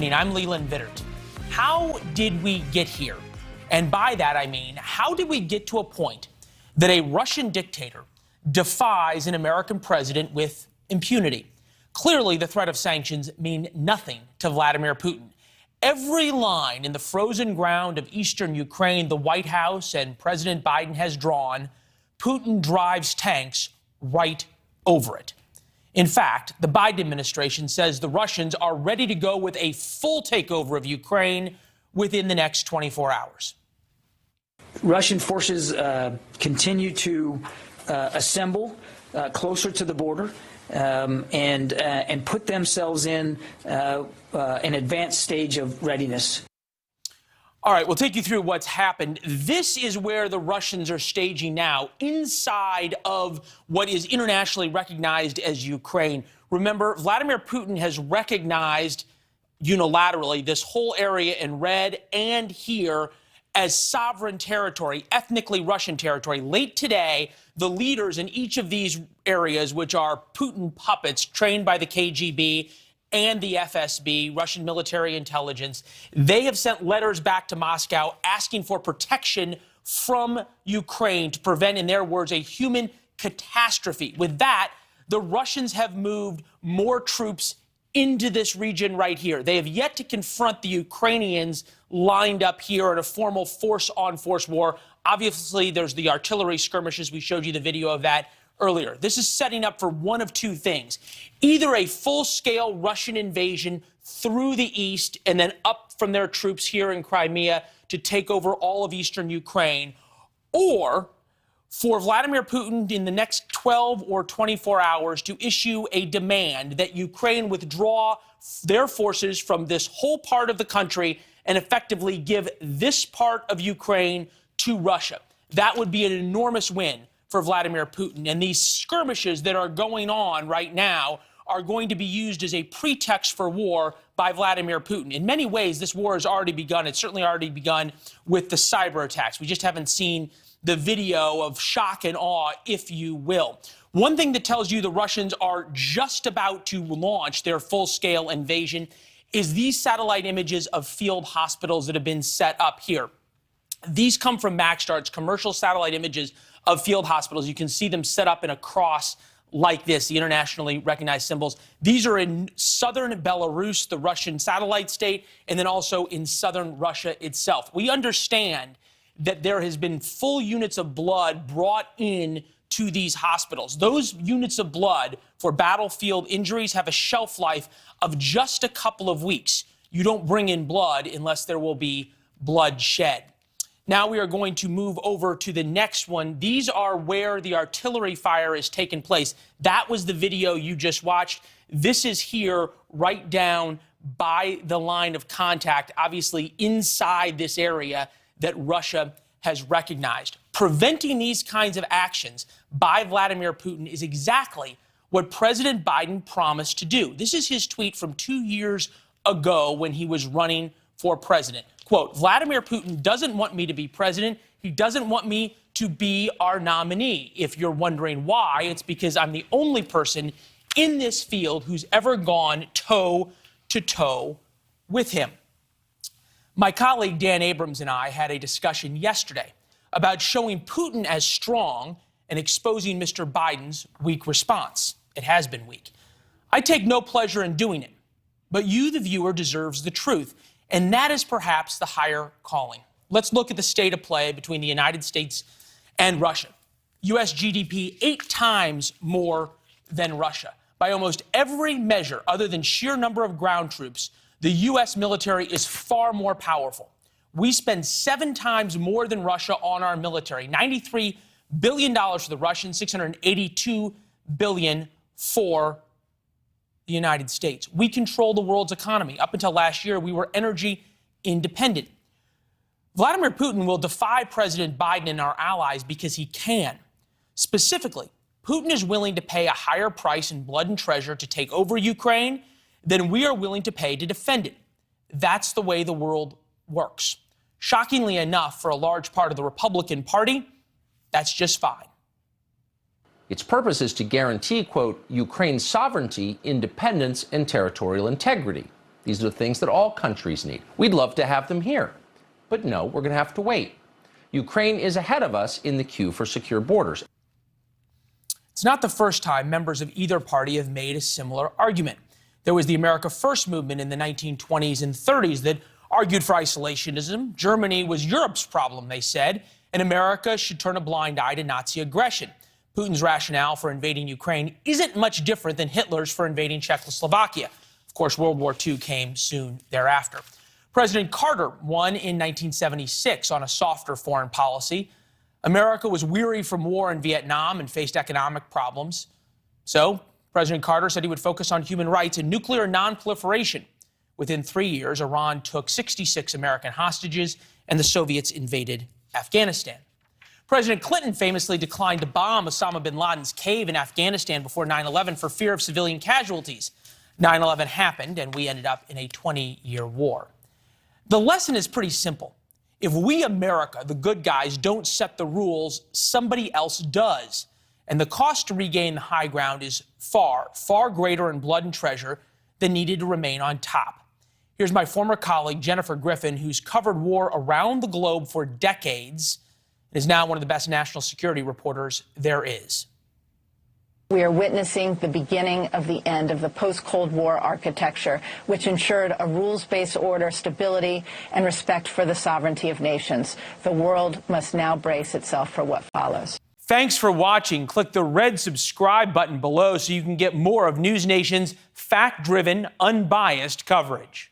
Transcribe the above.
evening. I'm Leland Vittert. How did we get here? And by that, I mean, how did we get to a point that a Russian dictator defies an American president with impunity? Clearly, the threat of sanctions mean nothing to Vladimir Putin. Every line in the frozen ground of eastern Ukraine, the White House and President Biden has drawn, Putin drives tanks right over it. In fact, the Biden administration says the Russians are ready to go with a full takeover of Ukraine within the next 24 hours. Russian forces continue to assemble closer to the border and put themselves in an advanced stage of readiness. All right, we'll take you through what's happened. This is where the Russians are staging now, inside of what is internationally recognized as Ukraine. Remember, Vladimir Putin has recognized unilaterally this whole area in red and here as sovereign territory, ethnically Russian territory. Late today, the leaders in each of these areas, which are Putin puppets trained by the KGB and the FSB, Russian military intelligence, they have sent letters back to Moscow asking for protection from Ukraine to prevent, in their words, a human catastrophe. With that, the Russians have moved more troops into this region right here. They have yet to confront the Ukrainians lined up here in a formal force-on-force war. Obviously, there's the artillery skirmishes. We showed you the video of that earlier. This is setting up for one of two things: either a full-scale Russian invasion through the east and then up from their troops here in Crimea to take over all of eastern Ukraine, or for Vladimir Putin in the next 12 or 24 hours to issue a demand that Ukraine withdraw their forces from this whole part of the country and effectively give this part of Ukraine to Russia. That would be an enormous win for Vladimir Putin. And these skirmishes that are going on right now are going to be used as a pretext for war by Vladimir Putin. In many ways, this war has already begun. It's certainly already begun with the cyber attacks. We just haven't seen the video of shock and awe, if you will. One thing that tells you the Russians are just about to launch their full-scale invasion is these satellite images of field hospitals that have been set up here. These come from Maxstar's commercial satellite images of field hospitals. You can see them set up in a cross like this, the internationally recognized symbols. These are in southern Belarus, the Russian satellite state, and then also in southern Russia itself. We understand that there has been full units of blood brought in to these hospitals. Those units of blood for battlefield injuries have a shelf life of just a couple of weeks. You don't bring in blood unless there will be blood shed. Now we are going to move over to the next one. These are where the artillery fire has taken place. That was the video you just watched. This is here right down by the line of contact, obviously inside this area that Russia has recognized. Preventing these kinds of actions by Vladimir Putin is exactly what President Biden promised to do. This is his tweet from 2 years ago when he was running for president. Quote, Vladimir Putin doesn't want me to be president. He doesn't want me to be our nominee. If you're wondering why, it's because I'm the only person in this field who's ever gone toe-to-toe with him. My colleague Dan Abrams and I had a discussion yesterday about showing Putin as strong and exposing Mr. Biden's weak response. It has been weak. I take no pleasure in doing it, but you, the viewer, deserves the truth. And that is perhaps the higher calling. Let's look at the state of play between the United States and Russia. U.S. GDP 8 times more than Russia. By almost every measure, other than sheer number of ground troops, the U.S. military is far more powerful. We spend 7 times more than Russia on our military. $93 billion for the Russians, $682 billion for the United States. We control the world's economy. Up until last year, we were energy independent. Vladimir Putin will defy President Biden and our allies because he can. Specifically, Putin is willing to pay a higher price in blood and treasure to take over Ukraine than we are willing to pay to defend it. That's the way the world works. Shockingly enough, for a large part of the Republican Party, that's just fine. Its purpose is to guarantee, quote, Ukraine's sovereignty, independence, and territorial integrity. These are the things that all countries need. We'd love to have them here. But no, we're going to have to wait. Ukraine is ahead of us in the queue for secure borders. It's not the first time members of either party have made a similar argument. There was the America First movement in the 1920s and 30s that argued for isolationism. Germany was Europe's problem, they said, and America should turn a blind eye to Nazi aggression. Putin's rationale for invading Ukraine isn't much different than Hitler's for invading Czechoslovakia. Of course, World War II came soon thereafter. President Carter won in 1976 on a softer foreign policy. America was weary from war in Vietnam and faced economic problems. So President Carter said he would focus on human rights and nuclear nonproliferation. Within 3 years, Iran took 66 American hostages and the Soviets invaded Afghanistan. President Clinton famously declined to bomb Osama bin Laden's cave in Afghanistan before 9/11 for fear of civilian casualties. 9/11 happened, and we ended up in a 20-year war. The lesson is pretty simple. If we, America, the good guys, don't set the rules, somebody else does. And the cost to regain the high ground is far, far greater in blood and treasure than needed to remain on top. Here's my former colleague, Jennifer Griffin, who's covered war around the globe for decades and is now one of the best national security reporters there is. We are witnessing the beginning of the end of the post-Cold War architecture, which ensured a rules-based order, stability, and respect for the sovereignty of nations. The world must now brace itself for what follows. Thanks for watching. Click the red subscribe button below so you can get more of NewsNation's fact-driven, unbiased coverage.